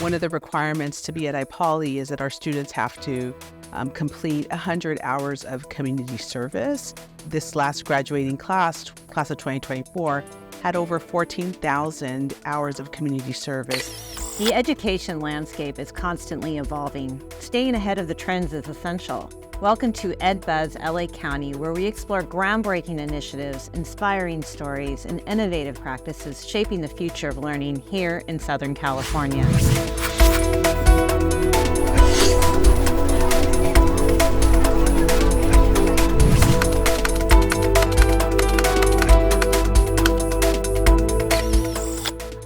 One of the requirements to be at IPoly is that our students have to complete 100 hours of community service. This last graduating class of 2024, had over 14,000 hours of community service. The education landscape is constantly evolving. Staying ahead of the trends is essential. Welcome to EdBuzz LA County, where we explore groundbreaking initiatives, inspiring stories, and innovative practices shaping the future of learning here in Southern California.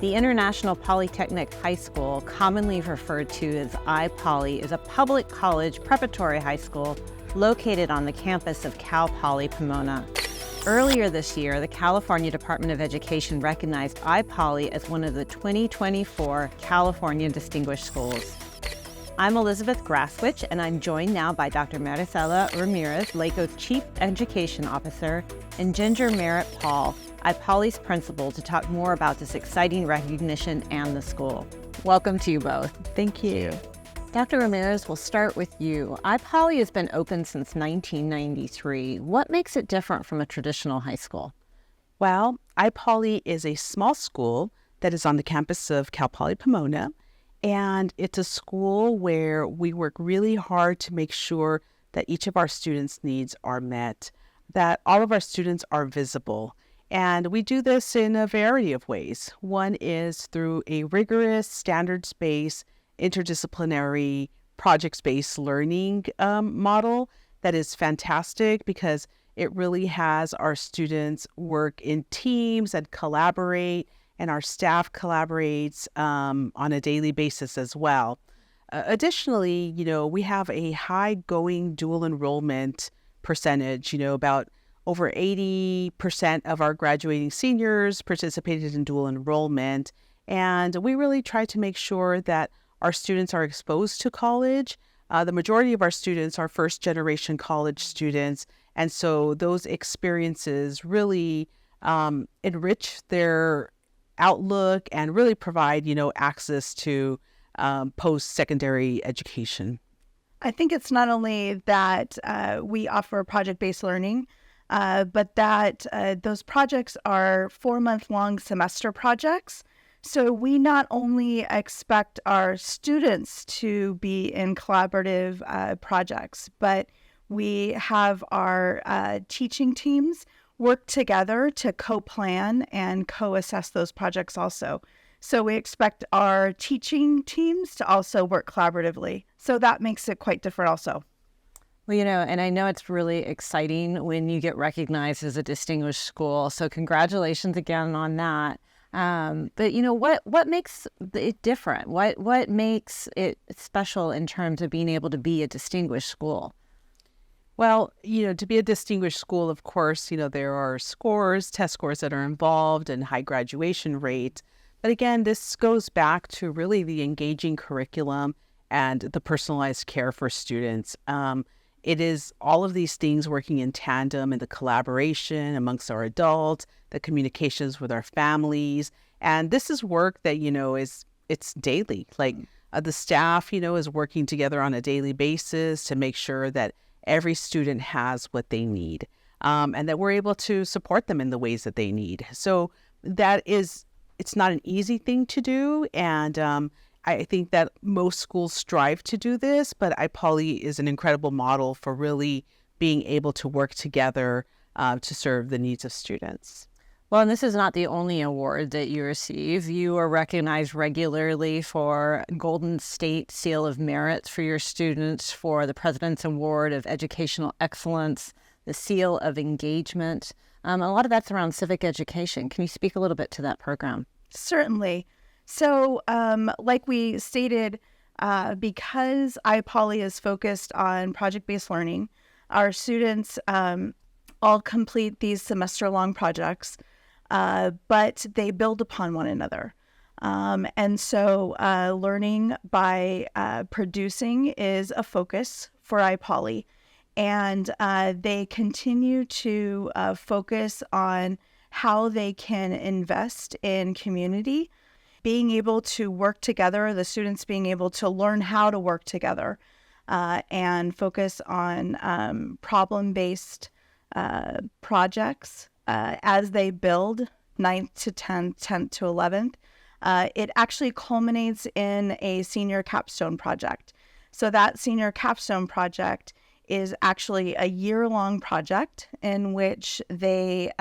The International Polytechnic High School, commonly referred to as IPoly, is a public college preparatory high school located on the campus of Cal Poly Pomona. Earlier this year, the California Department of Education recognized IPoly as one of the 2024 California Distinguished Schools. I'm Elizabeth Graswich, and I'm joined now by Dr. Maricela Ramirez, LACO's Chief Education Officer, and Ginger Merritt-Paul, IPoly's principal, to talk more about this exciting recognition and the school. Welcome to you both. Thank you. Dr. Ramirez, we'll start with you. IPoly has been open since 1993. What makes it different from a traditional high school? Well, IPoly is a small school that is on the campus of Cal Poly Pomona, and it's a school where we work really hard to make sure that each of our students' needs are met, that all of our students are visible. And we do this in a variety of ways. One is through a rigorous, standards-based, interdisciplinary, projects-based learning model that is fantastic because it really has our students work in teams and collaborate, and our staff collaborates on a daily basis as well. Additionally, we have a high going dual enrollment percentage, about over 80% of our graduating seniors participated in dual enrollment. And we really try to make sure that our students are exposed to college. The majority of our students are first generation college students. And so those experiences really enrich their outlook and really provide, access to post-secondary education. I think it's not only that we offer project-based learning, but that those projects are 4-month-long semester projects. So we not only expect our students to be in collaborative projects, but we have our teaching teams work together to co-plan and co-assess those projects also. So we expect our teaching teams to also work collaboratively. So that makes it quite different also. Well, and I know it's really exciting when you get recognized as a distinguished school. So congratulations again on that. But what makes it different? What makes it special in terms of being able to be a distinguished school? Well, to be a distinguished school, of course, there are test scores that are involved and high graduation rate. But again, this goes back to really the engaging curriculum and the personalized care for students. It is all of these things working in tandem in the collaboration amongst our adults, the communications with our families. And this is work that, it's daily. Like the staff, is working together on a daily basis to make sure that every student has what they need and that we're able to support them in the ways that they need. So it's not an easy thing to do. And I think that most schools strive to do this, but IPoly is an incredible model for really being able to work together to serve the needs of students. Well, and this is not the only award that you receive. You are recognized regularly for Golden State Seal of Merit for your students, for the President's Award of Educational Excellence, the Seal of Engagement. A lot of that's around civic education. Can you speak a little bit to that program? Certainly. So like we stated, because IPoly is focused on project-based learning, our students all complete these semester-long projects, but they build upon one another. And so learning by producing is a focus for IPoly, and they continue to focus on how they can invest in community being able to work together, the students being able to learn how to work together and focus on problem-based projects as they build 9th to 10th, 10th to 11th. It actually culminates in a senior capstone project. So that senior capstone project is actually a year-long project in which they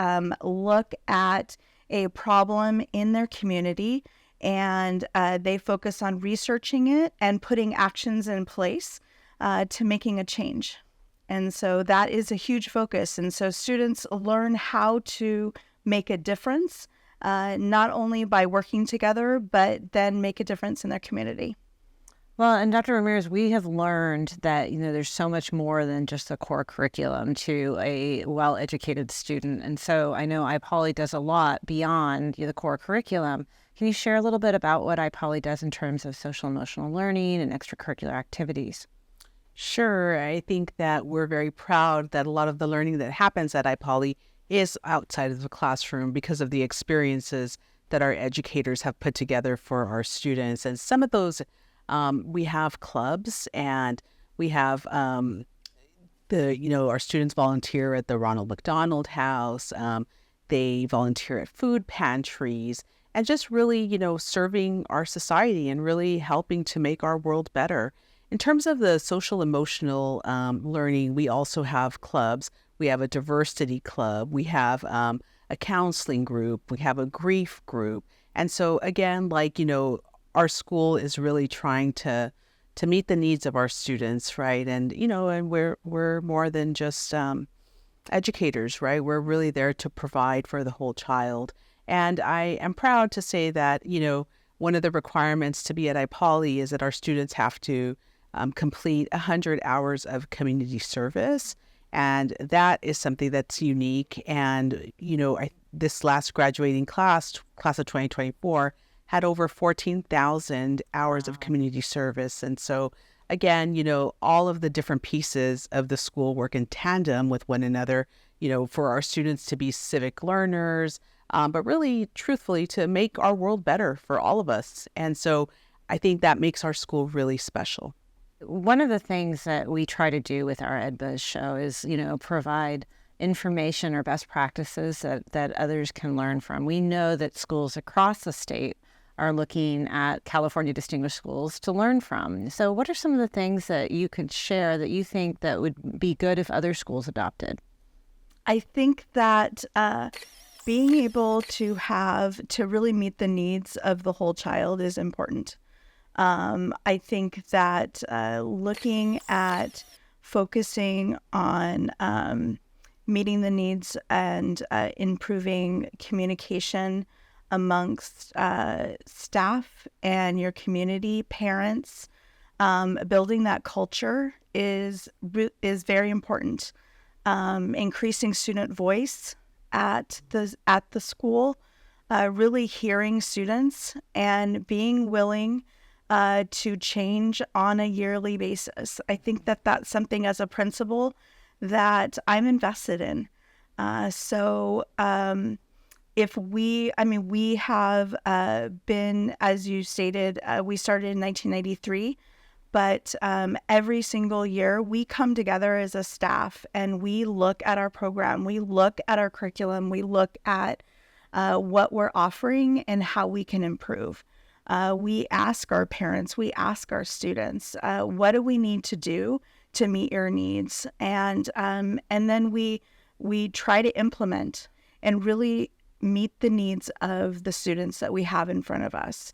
look at a problem in their community, and they focus on researching it and putting actions in place to making a change. And so that is a huge focus. And so students learn how to make a difference, not only by working together, but then make a difference in their community. Well, and Dr. Ramirez, we have learned that, there's so much more than just the core curriculum to a well-educated student. And so I know IPoly does a lot beyond the core curriculum. Can you share a little bit about what IPoly does in terms of social emotional learning and extracurricular activities? Sure. I think that we're very proud that a lot of the learning that happens at IPoly is outside of the classroom because of the experiences that our educators have put together for our students. And some of those, we have clubs, and we have our students volunteer at the Ronald McDonald House. They volunteer at food pantries, and just really, serving our society and really helping to make our world better. In terms of the social emotional learning, we also have clubs. We have a diversity club. We have a counseling group. We have a grief group. And so again, our school is really trying to meet the needs of our students, right? And and we're more than just educators, right? We're really there to provide for the whole child. And I am proud to say that one of the requirements to be at IPoly is that our students have to complete 100 hours of community service. And that is something that's unique. And, this last graduating class of 2024, had over 14,000 hours of community service. And so, again, all of the different pieces of the school work in tandem with one another, for our students to be civic learners, but really, truthfully, to make our world better for all of us. And so I think that makes our school really special. One of the things that we try to do with our EdBuzz show is, provide information or best practices that others can learn from. We know that schools across the state are looking at California Distinguished Schools to learn from. So what are some of the things that you could share that you think that would be good if other schools adopted? I think that being able to really meet the needs of the whole child is important. I think that looking at focusing on meeting the needs and improving communication amongst staff and your community, parents, building that culture is very important. Increasing student voice at the school, really hearing students and being willing to change on a yearly basis. I think that that's something as a principal that I'm invested in. If we have been, as you stated, we started in 1993, but every single year we come together as a staff and we look at our program, we look at our curriculum, we look at what we're offering and how we can improve. We ask our parents, we ask our students, what do we need to do to meet your needs? And then we try to implement and really meet the needs of the students that we have in front of us.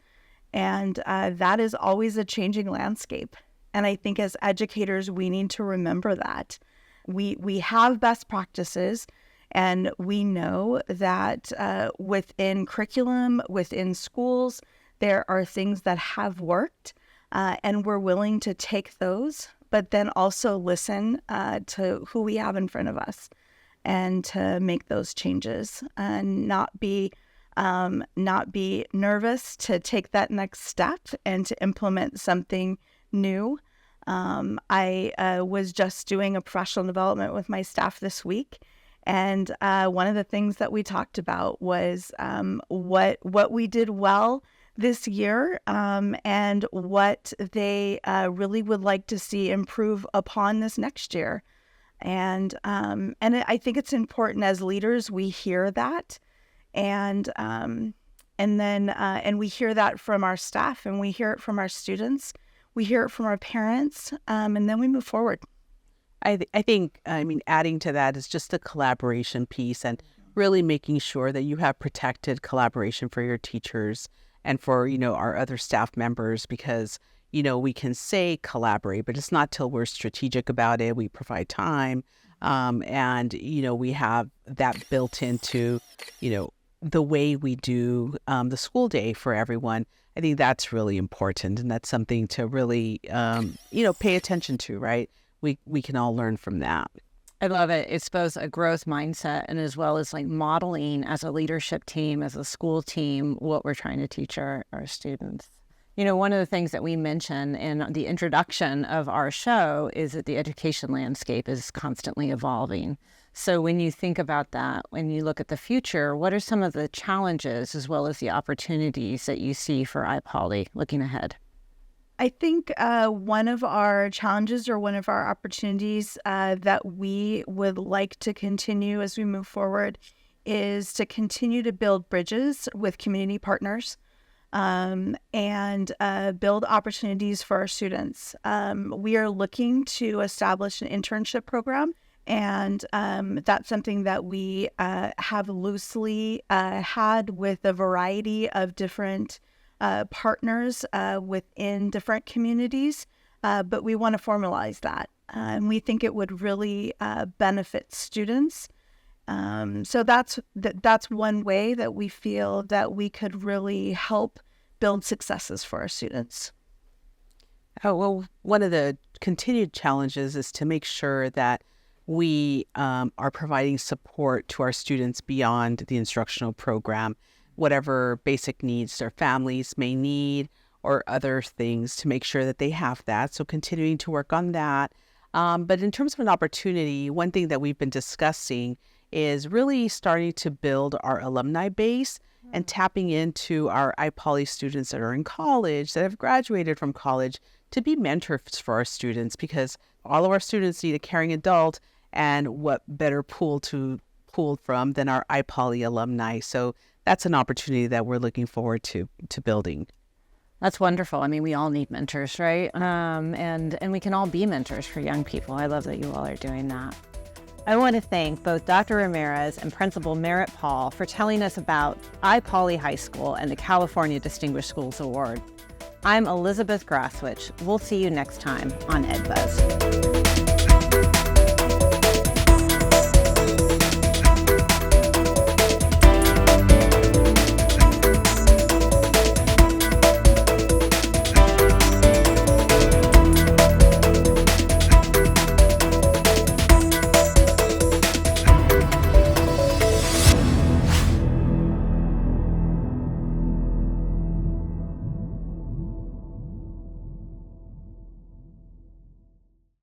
And that is always a changing landscape. And I think as educators, we need to remember that. We have best practices, and we know that within curriculum, within schools, there are things that have worked, and we're willing to take those, but then also listen to who we have in front of us and to make those changes and not be nervous to take that next step and to implement something new. I was just doing a professional development with my staff this week, and one of the things that we talked about was what we did well this year and what they really would like to see improve upon this next year. And I think it's important as leaders we hear that, and we hear that from our staff, and we hear it from our students, we hear it from our parents, and then we move forward. I think, adding to that is just the collaboration piece and really making sure that you have protected collaboration for your teachers and for, our other staff members, because, we can say collaborate, but it's not till we're strategic about it. We provide time, and, we have that built into, the way we do the school day for everyone. I think that's really important, and that's something to really, pay attention to, right? We can all learn from that. I love it. It's both a growth mindset and as well as like modeling as a leadership team, as a school team, what we're trying to teach our students. One of the things that we mention in the introduction of our show is that the education landscape is constantly evolving. So when you think about that, when you look at the future, what are some of the challenges as well as the opportunities that you see for IPoly looking ahead? I think one of our challenges or one of our opportunities that we would like to continue as we move forward is to continue to build bridges with community partners and build opportunities for our students. We are looking to establish an internship program, and that's something that we have loosely had with a variety of different partners within different communities, but we want to formalize that. And we think it would really benefit students. So that's one way that we feel that we could really help build successes for our students. Oh, well, one of the continued challenges is to make sure that we are providing support to our students beyond the instructional program, whatever basic needs their families may need or other things, to make sure that they have that. So continuing to work on that. But in terms of an opportunity, one thing that we've been discussing is really starting to build our alumni base and tapping into our IPoly students that are in college, that have graduated from college, to be mentors for our students, because all of our students need a caring adult, and what better pool to pull from than our IPoly alumni. So that's an opportunity that we're looking forward to building. That's wonderful. I mean, we all need mentors, right? And we can all be mentors for young people. I love that you all are doing that. I want to thank both Dr. Ramirez and Principal Merritt-Paul for telling us about IPoly High School and the California Distinguished Schools Award. I'm Elizabeth Graswich. We'll see you next time on EdBuzz.